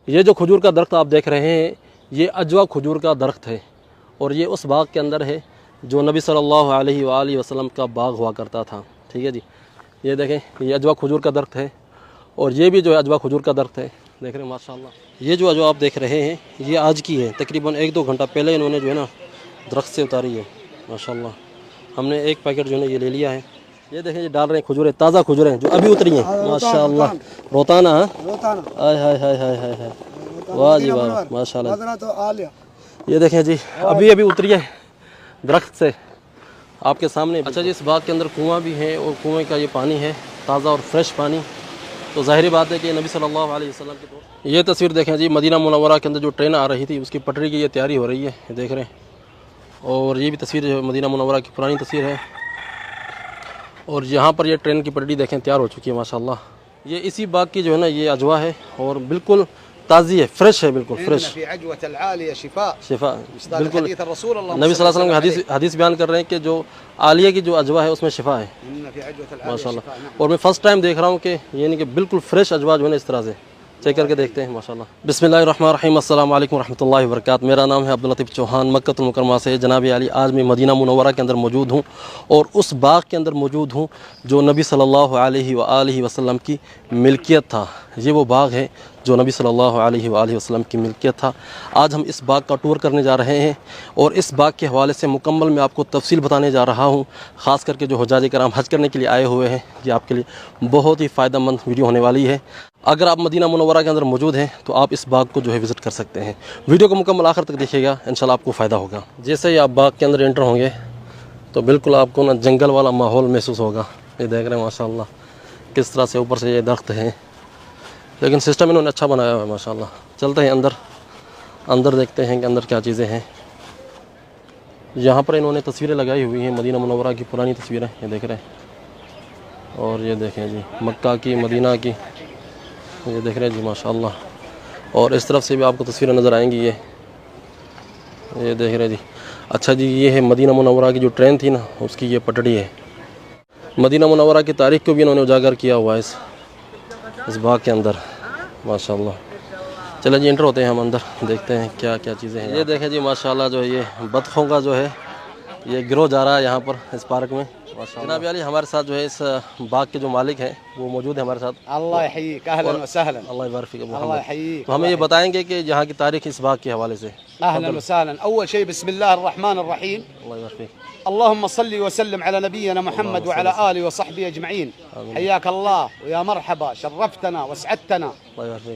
ये जो खजूर का दरख्त आप देख रहे हैं ये अजवा खजूर का दरख्त है और ये उस बाग के अंदर है जो नबी सल्लल्लाहु अलैहि वसल्लम का बाग हुआ करता था। ठीक है जी, ये देखें ये अजवा खजूर का दरख्त है और ये भी जो है अजवा खजूर का दरख्त है। देख रहे हैं माशाल्लाह। ये जो अजवा आप देख रहे हैं ये आज की है, तकरीबन 1-2 घंटा पहले इन्होंने जो है ना दरख्त से उतारी है माशाल्लाह। हमने एक पैकेट जो है ये ले लिया है। ये देखें ये डाल रहे हैं खजूरें, ताज़ा खजूरें जो अभी उतरी हैं माशाल्लाह। रोताना, हाय हाय हाय हाय हाय हाय, वाह जी वाह माशाल्लाह। ये देखें जी अभी अभी उतरी है दरख्त से आपके सामने। अच्छा जी, इस बाग के अंदर कुआं भी है और कुएं का ये पानी है ताज़ा और फ्रेश पानी। तो ज़ाहिर बात है कि नबी सल्लल्लाहु अलैहि वसल्लम के दौर। ये तस्वीर देखें जी, मदीना मुनव्वरा के अंदर जो ट्रेन आ रही थी उसकी पटरी की ये तैयारी हो रही है, देख रहे हैं। और ये भी तस्वीर जो मदीना मुनव्वरा की पुरानी तस्वीर है और यहाँ पर ये ट्रेन की पटरी देखें तैयार हो चुकी है माशाल्लाह। ये इसी बाग की जो है ना ये अजवा है और बिल्कुल ताज़ी है, फ्रेश है, बिल्कुल फ्रेश। शिफा बिल्कुल। नबी सल्लल्लाहु अलैहि वसल्लम का हदीस बयान कर रहे हैं कि जो आलिया की जो अजवा है उसमें शिफा है माशाल्लाह। और मैं फ़र्स्ट टाइम देख रहा हूँ कि यानी कि बिल्कुल फ्रेश अजवा जो है ना इस तरह से चेक करके देखते हैं माशाल्लाह। बिस्मिल्लाहिर्रहमानिर्रहीम, अस्सलाम वालेकुम रहमतुल्लाहि व बरकातुहू। मेरा नाम है अब्दुल लतीफ़ चौहान, मक्कतुल मुकर्रमा से जनाब अली। आज मैं मदीना मुनव्वरा के अंदर मौजूद हूँ और उस बाग के अंदर मौजूद हूँ जो नबी सल्लल्लाहु अलैहि वसल्लम की मिल्कियत था। ये वो बाग है जो नबी सल्लल्लाहु अलैहि वसल्लम की मिल्कियत था। आज हम इस बाग का टूर करने जा रहे हैं और इस बाग के हवाले से मुकम्मल मैं आपको तफसील बताने जा रहा हूँ। ख़ास करके जो हुज्जाज कराम हज करने के लिए आए हुए हैं, ये आपके लिए बहुत ही फ़ायदेमंद वीडियो होने वाली है। अगर आप मदीना मुनव्वरा के अंदर मौजूद हैं तो आप इस बाग को जो है विज़िट कर सकते हैं। वीडियो को मुकम्मल आखिर तक देखिएगा, इंशाल्लाह आपको फ़ायदा होगा। जैसे ही आप बाग के अंदर एंटर होंगे तो बिल्कुल आपको ना जंगल वाला माहौल महसूस होगा। ये देख रहे हैं माशाल्लाह किस तरह से ऊपर से ये दरख्त हैं, लेकिन सिस्टम इन्होंने अच्छा बनाया हुआ है माशाल्लाह। चलते हैं अंदर देखते हैं कि अंदर क्या चीज़ें हैं। यहाँ पर इन्होंने तस्वीरें लगाई हुई हैं मदीना मुनव्वरा की पुरानी तस्वीरें, ये देख रहे हैं। और ये देखें जी मक्का की, मदीना की, ये देख रहे हैं जी माशाल्लाह। और इस तरफ से भी आपको तस्वीरें नज़र आएंगी, ये देख रहे हैं जी। अच्छा जी, ये है मदीना मुनव्वरा की जो ट्रेन थी ना उसकी ये पटड़ी है। मदीना मुनव्वरा की तारीख़ को भी इन्होंने उजागर किया हुआ है इस बाग के अंदर माशाल्लाह। चलिए जी एंटर होते हैं हम अंदर, देखते हैं क्या क्या चीज़ें हैं। ये देखें जी माशाल्लाह जो है ये बतखों का जो है ये गिरोह जा रहा है यहाँ पर इस पार्क में माशाल्लाह। जनाब अली हमारे साथ जो है इस बाग के जो मालिक हैं वो मौजूद है हमारे साथ। अल्लाह यहयीक, अहलन व सहलन। अल्लाह यबारक फीक। अल्लाह यहयीक। तो हमें ये बताएंगे कि यहाँ की तारीख़ इस बाग के हवाले से। अहलन व सहलन। अव्वल शय बिस्मिल्लाहिर्रहमानिर्रहीम, अल्लाह यबारक फीक। अल्लाहुम्मा सल्लि व सल्लिम अला नबिय्यिना मुहम्मद व अला आलिहि व सहबिhi अजमईन। हय्याक अल्लाह व या मरहबा, शर्रफ्तना व असअदतना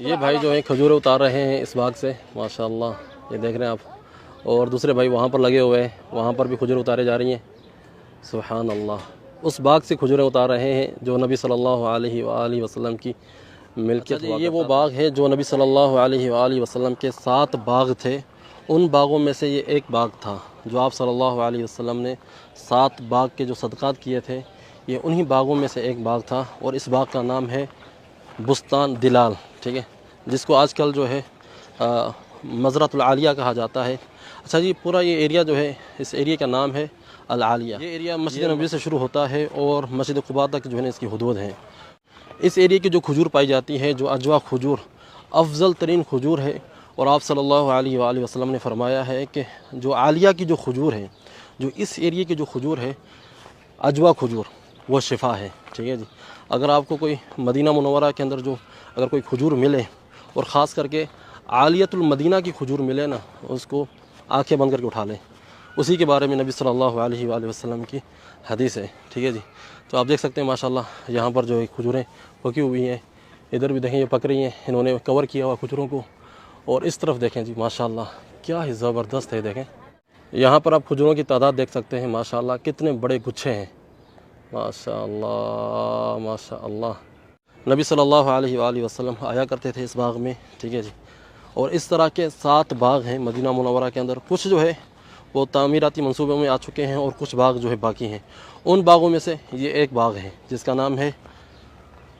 ये भाई जो है खजूरें उतार रहे हैं इस बाग से माशाल्लाह, ये देख रहे हैं आप। और दूसरे भाई वहाँ पर लगे हुए हैं, वहाँ पर भी खजूरें उतारे जा रही हैं। सुभान अल्लाह। उस बाग से खजूरें उतार रहे हैं जो नबी सल्लल्लाहु अलैहि वसल्लम की मिल्कियत। ये वो बाग है जो नबी सल्लल्लाहु अलैहि वसल्लम के 7 बाग थे, उन बागों में से ये एक बाग था जो आप सल्लल्लाहु अलैहि वसल्लम ने 7 बाग के जो सदक़ात किए थे, ये उन्हीं बागों में से एक बाग था। और इस बाग का नाम है बुस्तान दिलाल, ठीक है, जिसको आजकल जो है मज़रतुल आलिया कहा जाता है। अच्छा जी, पूरा ये एरिया जो है इस एरिया का नाम है अल आलिया। ये एरिया मस्जिद नबवी से शुरू होता है और मस्जिद क़ुबा तक जो है ना इसकी हुदूद है। इस एरिया की जो खजूर पाई जाती है, जो अजवा खजूर अफजल तरीन खजूर है। और आप सल्लल्लाहु अलैहि वसल्लम ने फरमाया है कि जो आलिया की जो खजूर है, जो इस एरिया की जो खजूर है अजवा खजूर, वो शिफा है। ठीक है जी। अगर आपको कोई मदीना मुनव्वरा के अंदर जो अगर कोई खजूर मिले और ख़ास करके आलियतुल मदीना की खजूर मिले ना, उसको आंखें बंद करके उठा लें। उसी के बारे में नबी सल्लल्लाहु अलैहि वसल्लम की हदीस है। ठीक है जी। तो आप देख सकते हैं माशाल्लाह यहाँ पर जो खजूरें पकी हुई हैं, इधर भी देखें ये पक रही हैं, इन्होंने कवर किया हुआ खजूरों को। और इस तरफ देखें जी माशाल्लाह क्या ही ज़बरदस्त है। देखें यहाँ पर आप खजूरों की तादाद देख सकते हैं माशाल्लाह, कितने बड़े गुच्छे हैं माशाल्लाह माशाल्लाह। नबी सल्लल्लाहु अलैहि वसल्लम आया करते थे इस बाग में। ठीक है जी। और इस तरह के 7 बाग हैं मदीना मुनव्वरा के अंदर। कुछ जो है वो तामीराती मंसूबों में आ चुके हैं और कुछ बाग जो है बाकी हैं। उन बागों में से ये एक बाग है जिसका नाम है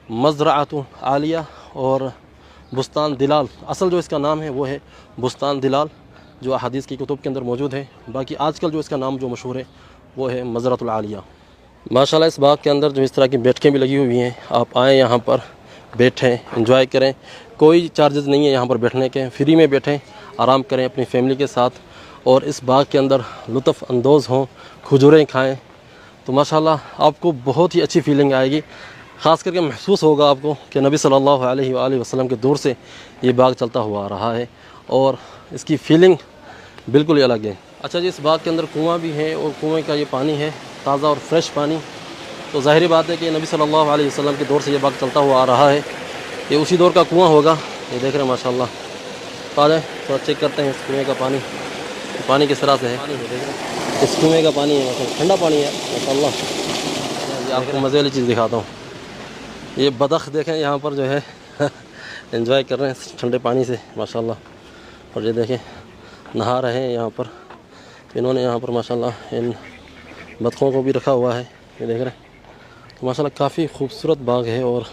मज़राअतुल आलिया और बुस्तान दिलाल। असल जो इसका नाम है वो है बुस्तान दिलाल जो अहादीस की कुतुब के अंदर मौजूद है। बाकी आजकल जो इसका नाम जो मशहूर है वो है मज़रतुल आलिया। माशाल्लाह इस बाग के अंदर जो इस तरह की बैठकें भी लगी हुई हैं, आप आएँ यहाँ पर बैठें, एंजॉय करें, कोई चार्जेस नहीं है यहाँ पर बैठने के, फ्री में बैठें, आराम करें अपनी फैमिली के साथ और इस बाग के अंदर लुत्फ़ अंदोज़ हों, खजूरें खाएँ, तो माशाल्लाह आपको बहुत ही अच्छी फीलिंग आएगी। ख़ास करके महसूस होगा आपको कि नबी सल्लल्लाहु अलैहि वसल्लम के दौर से ये बाग चलता हुआ आ रहा है और इसकी फ़ीलिंग बिल्कुल ही अलग है। अच्छा जी, इस बाग के अंदर कुआँ भी है और कुएँ का ये पानी है ताज़ा और फ्रेश पानी। तो ज़ाहिर बात है कि नबी सल्लल्लाहु अलैहि वसल्लम के दौर से ये बाग चलता हुआ आ रहा है, ये उसी दौर का कुआँ होगा। ये देख रहे हैं माशाल्लाह। तो आ जाए थोड़ा चेक करते हैं इस कुएँ का पानी, पानी किस तरह से है। देख रहे हैं इस कुएँ का पानी है, ठंडा पानी है माशाल्लाह। ये आपको मज़े वाली चीज़ दिखाता हूँ, ये बतख देखें यहाँ पर जो है एंजॉय कर रहे हैं ठंडे पानी से माशाल्लाह। और ये देखें नहा रहे हैं यहाँ पर, इन्होंने यहाँ पर माशाल्लाह इन बतखों को भी रखा हुआ है, ये देख रहे हैं। तो माशाल्लाह काफ़ी खूबसूरत बाग है और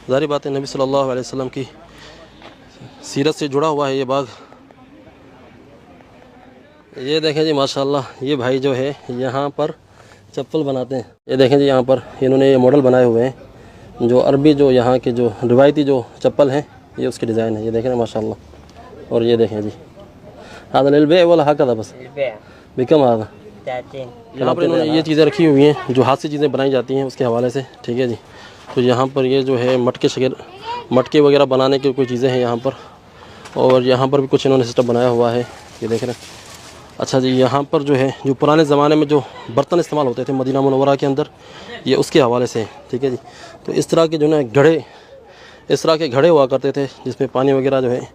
ज़ाहिर बात है नबी सल्लल्लाहु अलैहि वसल्लम की सीरत से जुड़ा हुआ है ये बाग। ये देखें जी माशाल्लाह, ये भाई जो है यहाँ पर चप्पल बनाते हैं। ये देखें जी यहाँ पर इन्होंने ये मॉडल बनाए हुए हैं, जो अरबी जो यहाँ के जो रिवायती जो चप्पल हैं ये उसके डिज़ाइन है, ये देखें माशाल्लाह। और ये देखें जी हादा लिलबे वाला हाका बस बिकम हादा। यहाँ पर इन्होंने ये चीज़ें रखी हुई हैं जो हाथ से चीज़ें बनाई जाती हैं उसके हवाले से, ठीक है जी। तो यहाँ पर ये जो है मटके वगैरह बनाने की कोई चीज़ें हैं यहाँ पर, और यहाँ पर भी कुछ इन्होंने सिस्टम बनाया हुआ है, ये देख रहे हैं। अच्छा जी, यहाँ पर जो है जो पुराने ज़माने में जो बर्तन इस्तेमाल होते थे मदीना मुनव्वरा के अंदर, ये उसके हवाले से, ठीक है जी। तो इस तरह के जो है घड़े, इस तरह के घड़े हुआ करते थे जिसमें पानी वगैरह जो है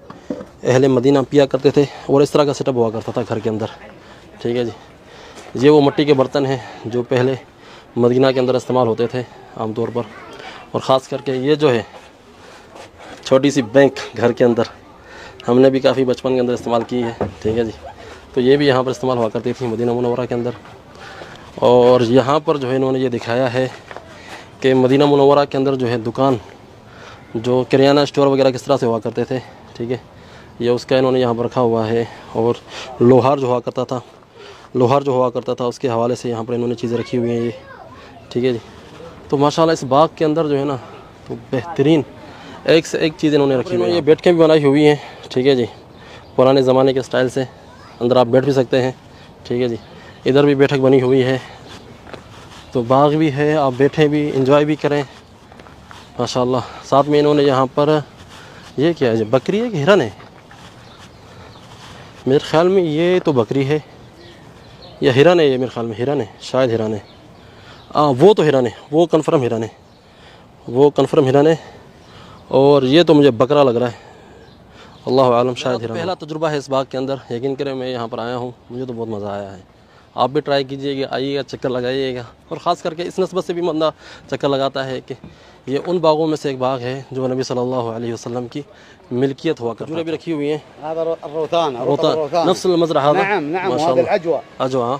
अहले मदीना पिया करते थे, और इस तरह का सेटअप हुआ करता था घर के अंदर, ठीक है जी। ये वो मिट्टी के बर्तन हैं जो पहले मदीना के अंदर इस्तेमाल होते थे आमतौर पर। और ख़ास करके ये जो है छोटी सी बैंक घर के अंदर हमने भी काफ़ी बचपन के अंदर इस्तेमाल की है, ठीक है जी। तो ये भी यहाँ पर इस्तेमाल हुआ करती थी मदीना मुनव्वरा के अंदर। और यहाँ पर जो है इन्होंने ये दिखाया है कि मदीना मुनव्वरा के अंदर जो है दुकान, जो किराना स्टोर वगैरह किस तरह से हुआ करते थे, ठीक है, ये उसका इन्होंने यहाँ पर रखा हुआ है। और लोहार जो हुआ करता था उसके हवाले से यहाँ पर इन्होंने चीज़ें रखी हुई हैं ये, ठीक है जी। तो माशाल्लाह इस बाग के अंदर जो है ना तो बेहतरीन एक से एक चीज़ इन्होंने रखी हुई है। ये बैठकें भी बनाई हुई हैं, ठीक है जी, पुराने ज़माने के स्टाइल से। अंदर आप बैठ भी सकते हैं, ठीक है जी। इधर भी बैठक बनी हुई है, तो बाग भी है, आप बैठें भी इंजॉय भी करें माशाल्लाह। साथ में इन्होंने यहाँ पर ये क्या है, बकरी है कि हिरन है? मेरे ख़्याल में ये तो बकरी है या हिरन है, ये मेरे ख्याल में हिरन है, शायद हिरन है। वो तो हिरन है, वो कन्फर्म हिरन है, वो कन्फर्म हिरन है। और ये तो मुझे बकरा लग रहा है, अल्लाह आलम, शायद हिरन। पहला तजुर्बा है इस बाग के अंदर, यकीन करें मैं यहाँ पर आया हूँ, मुझे तो बहुत मज़ा आया है। आप भी ट्राई कीजिएगा, आइएगा, चक्कर लगाइएगा। और ख़ास करके इस नस्बत से भी बंदा चक्कर लगाता है कि ये उन बागों में से एक बाग है जो नबी सल्लल्लाहु अलैहि वसल्लम की मिल्कियत हुआ करती है। भी रखी हुई हैं, रोतान नफ्स मज़रा अजवा,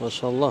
माशाल्लाह।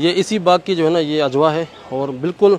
ये इसी बाग की जो है ना ये अजवा है और बिल्कुल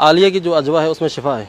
आलिया की जो अजवा है उसमें शिफा है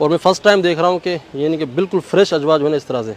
और मैं फ़र्स्ट टाइम देख रहा हूँ कि यानी कि बिल्कुल फ्रेश अजवा जो है ना इस तरह से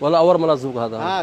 वाला और मला ज़ूक़ हादा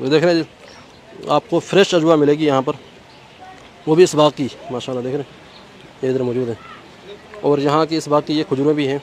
वो देख रहे हैं जी, आपको फ्रेश अजवा मिलेगी यहाँ पर, वो भी इस बाग की माशाल्लाह। देख रहे हैं ये इधर मौजूद है। और यहाँ की इस बाग की ये खजूरें भी हैं।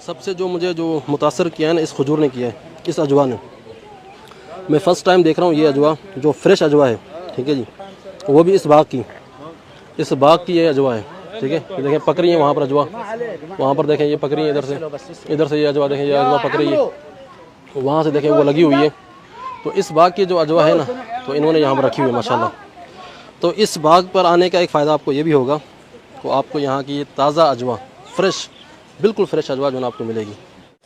सबसे जो मुझे जो मुतासर किया है ना इस खजूर ने किया है, इस अजवा ने। मैं फ़र्स्ट टाइम देख रहा हूँ ये अजवा जो फ्रेश अजवा है, ठीक है जी, वो भी इस बाग की ये अजवा है, ठीक है। ये देखें पकड़ी है वहाँ पर अजवा, वहाँ पर देखें ये पकड़ी है, इधर से ये अजवा देखें, ये अजवा पकड़ी है, वहाँ से देखें वो लगी हुई है। तो इस बाग की जो अजवा है ना तो इन्होंने यहाँ पर रखी हुई है माशाल्लाह। तो इस बाग पर आने का एक फ़ायदा आपको ये भी होगा, तो आपको यहाँ की ये ताज़ा अजवा, फ्रेश, बिल्कुल फ्रेश अजवा जो है आपको मिलेगी।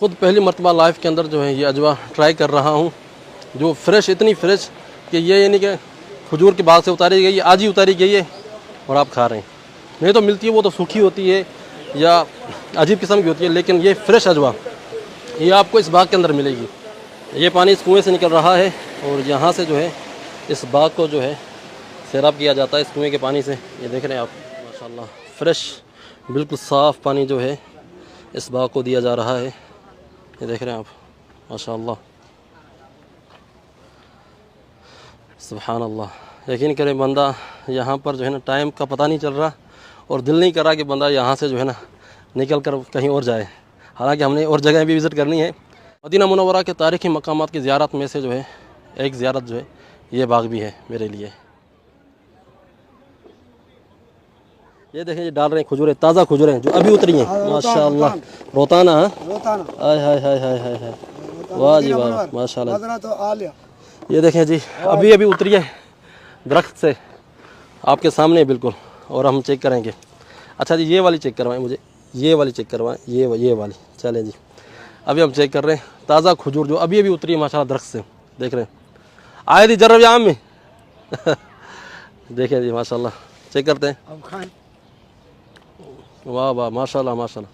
ख़ुद पहली मरतबा लाइफ के अंदर जो है ये अजवा ट्राई कर रहा हूँ, जो फ्रेश, इतनी फ्रेश कि ये यानी कि खजूर के बाग से उतारी गई है, आज ही उतारी गई है और आप खा रहे हैं। नहीं तो मिलती है वो तो सूखी होती है या अजीब किस्म की होती है, लेकिन ये फ्रेश अजवा ये आपको इस बाग के अंदर मिलेगी। ये पानी इस कुएँ से निकल रहा है और यहाँ से जो है इस बाग को जो है सैराब किया जाता है इस कुएँ के पानी से। ये देख रहे हैं आप माशाल्लाह फ्रेश बिल्कुल साफ़ पानी जो है इस बाग को दिया जा रहा है। ये देख रहे हैं आप माशाल्लाह सुभान अल्लाह। यकीन करें बंदा यहाँ पर जो है ना टाइम का पता नहीं चल रहा और दिल नहीं कर रहा कि बंदा यहाँ से जो है ना निकल कर कहीं और जाए। हालांकि हमने और जगह भी विज़िट करनी है। मदीना मुनव्वरा के तारीख़ी मकामात की ज़ियारत में से जो है एक ज़ियारत जो है ये बाग भी है मेरे लिए। ये देखें ये डाल रहे हैं खजूरें, ताज़ा खजूरें जो अभी उतरी हैं माशाल्लाह। रोताना हाय हाय हाय हाय हाय हाय वाह जी वाह माशाल्लाह। ये देखें जी अभी अभी उतरी है दरख्त से आपके सामने बिल्कुल, और हम चेक करेंगे। अच्छा जी ये वाली चेक करवाएं मुझे, ये वाली चेक करवाएं, ये वाली। चलें जी अभी हम चेक कर रहे हैं ताज़ा खजूर जो अभी अभी उतरी है माशाल्लाह दरख्त से। देख रहे हैं आए थी जर्रब आम में देखें जी माशाल्लाह चेक करते हैं। अब खाएं। वाह वाह माशाल्लाह माशाल्लाह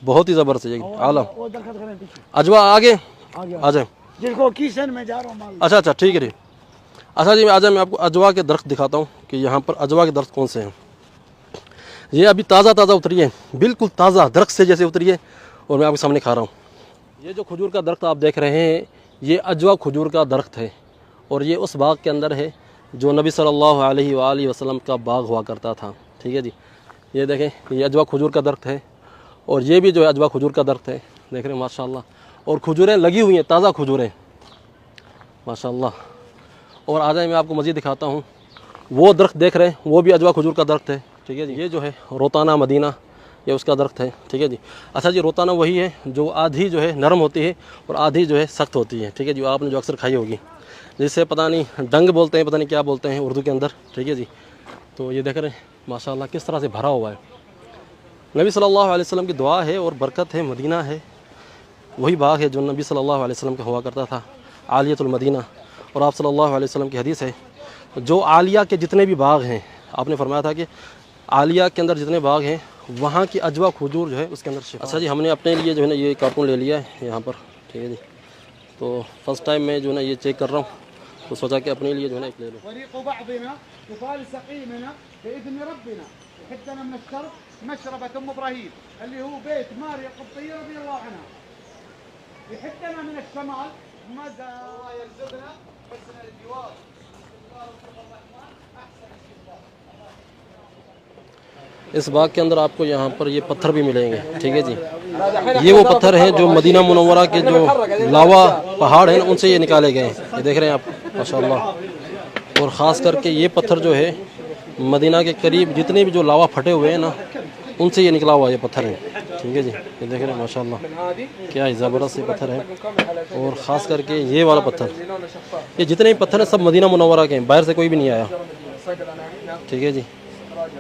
बहुत ही ज़बरदस्त है आलम। अजवा आगे आ जाए जिसको किचन में जा रहा हूँ माल। अच्छा ठीक है जी। अच्छा जी आ जाए मैं आपको अजवा के दरख्त दिखाता हूँ कि यहाँ पर अजवा के दरख्त कौन से हैं। ये अभी ताज़ा उतरी है बिल्कुल ताज़ा दरख्त से जैसे उतरी है और मैं आपके सामने खा रहा हूँ। ये जो खजूर का दरख्त आप देख रहे हैं ये अजवा खजूर का दरख्त है और ये उस बाग के अंदर है जो नबी सल्लल्लाहु अलैहि वसल्लम का बाग हुआ करता था। ठीक है जी ये देखें ये अजवा खजूर का दरख्त है और ये भी जो है अजवा खजूर का दरख्त है। देख रहे हैं माशाल्लाह और खजूरें लगी हुई हैं ताज़ा खजूरें माशाल्लाह। और आ जाए मैं आपको मज़ीद दिखाता हूँ वो दरख्त देख रहे हैं वो भी अजवा खजूर का दरख्त है। ठीक है जी ये जो है रोताना मदीना ये उसका दरख्त है। ठीक है जी। अच्छा जी रोताना वही है जो आधी जो है नरम होती है और आधी जो है सख्त होती है। ठीक है जी आपने जो अक्सर खाई होगी जिसे पता नहीं डंग बोलते हैं पता नहीं क्या बोलते हैं उर्दू के अंदर। ठीक है जी तो ये देख रहे हैं माशाल्लाह किस तरह से भरा हुआ है। नबी सल्लल्लाहु अलैहि वसल्लम की दुआ है और बरकत है। मदीना है वही बाग है जो नबी सल्लल्लाहु अलैहि वसल्लम का हुआ करता था आलियतुल मदीना। और आप सल्लल्लाहु अलैहि वसल्लम की हदीस है जो आलिया के जितने भी बाग हैं आपने फरमाया था कि आलिया के अंदर जितने बाग हैं वहाँ की अजवा खजूर जो है उसके अंदर शिफा। अच्छा जी हमने अपने लिए जो है ना ये कार्टून ले लिया है यहाँ पर। ठीक है जी तो फर्स्ट टाइम मैं जो है ना ये चेक कर रहा हूँ तो सोचा कि अपने लिए जो है ना एक ले लो। इस बाग के अंदर आपको यहाँ पर ये पत्थर भी मिलेंगे। ठीक है जी ये वो पत्थर हैं जो मदीना मुनव्वरा के जो लावा पहाड़ हैं उनसे ये निकाले गए हैं। ये देख रहे हैं आप माशाल्लाह। और ख़ास करके ये पत्थर जो है मदीना के करीब जितने भी जो लावा फटे हुए हैं ना उनसे ये निकला हुआ ये पत्थर है। ठीक है जी ये देख रहे हैं माशाल्लाह क्या ज़बरदस्त ये पत्थर है। और ख़ास करके ये वाला पत्थर ये जितने भी पत्थर हैं सब मदीना मुनव्वरा के हैं बाहर से कोई भी नहीं आया। ठीक है जी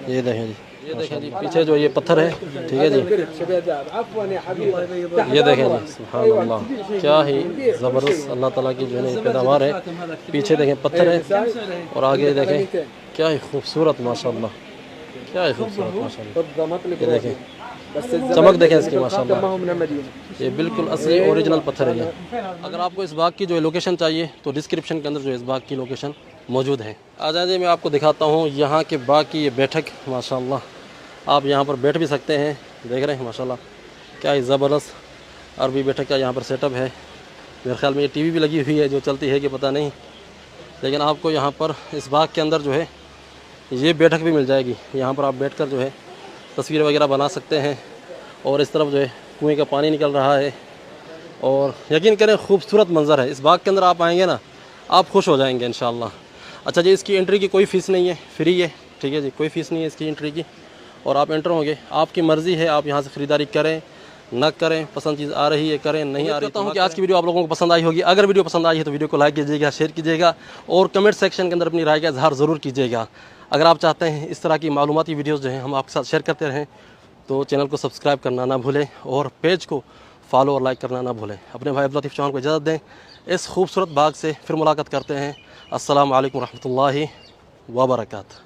ये देखें जी ये देखें जी पीछे जो ये पत्थर है। ठीक है जी ये देखें जी सुभान अल्लाह क्या ही ज़बरदस्त अल्लाह ताला की जो है पैदावार है। पीछे देखें पत्थर है और आगे देखें क्या ही खूबसूरत माशाल्लाह क्या ही खूबसूरत माशाल्लाह। ये देखें चमक देखें इसकी माशाल्लाह ये बिल्कुल असली ओरिजिनल पत्थर है ये। अगर आपको इस बाग की जो लोकेशन चाहिए तो डिस्क्रिप्शन के अंदर जो इस बाग की लोकेशन मौजूद है। आ जाए मैं आपको दिखाता हूँ यहाँ के बाग की ये बैठक माशाल्लाह। आप यहाँ पर बैठ भी सकते हैं। देख रहे हैं माशाल्लाह क्या ही ज़बरदस्त अरबी बैठक का यहाँ पर सेटअप है। मेरे ख्याल में ये टीवी भी लगी हुई है जो चलती है कि पता नहीं, लेकिन आपको यहाँ पर इस बाग के अंदर जो है ये बैठक भी मिल जाएगी। यहाँ पर आप बैठकर जो है तस्वीर वगैरह बना सकते हैं। और इस तरफ जो है कुएँ का पानी निकल रहा है और यकीन करें खूबसूरत मंज़र है। इस बाग के अंदर आप आएँगे ना आप खुश हो जाएंगे इंशाअल्लाह। अच्छा जी इसकी एंट्री की कोई फ़ीस नहीं है, फ्री है। ठीक है जी कोई फ़ीस नहीं है इसकी एंट्री की और आप एंटर होंगे आपकी मर्ज़ी है आप यहाँ से ख़रीदारी करें न करें, पसंद चीज़ आ रही है करें नहीं आ रही। तो हूँ कि आज की वीडियो आप लोगों को पसंद आई होगी। अगर वीडियो पसंद आई है तो वीडियो को लाइक कीजिएगा, शेयर कीजिएगा और कमेंट सेक्शन के अंदर अपनी राय का इजहार ज़रूर कीजिएगा। अगर आप चाहते हैं इस तरह की मालूमाती वीडियोज़ जो हैं हम आपके साथ शेयर करते रहें तो चैनल को सब्सक्राइब करना ना भूलें और पेज को फॉलो और लाइक करना ना भूलें। अपने भाई अब्दुल लतीफ़ चौहान को इजाज़त दें। इस खूबसूरत बाग से फिर मुलाकात करते हैं। अस्सलामु अलैकुम रहमतुल्लाहि व बरकातहू।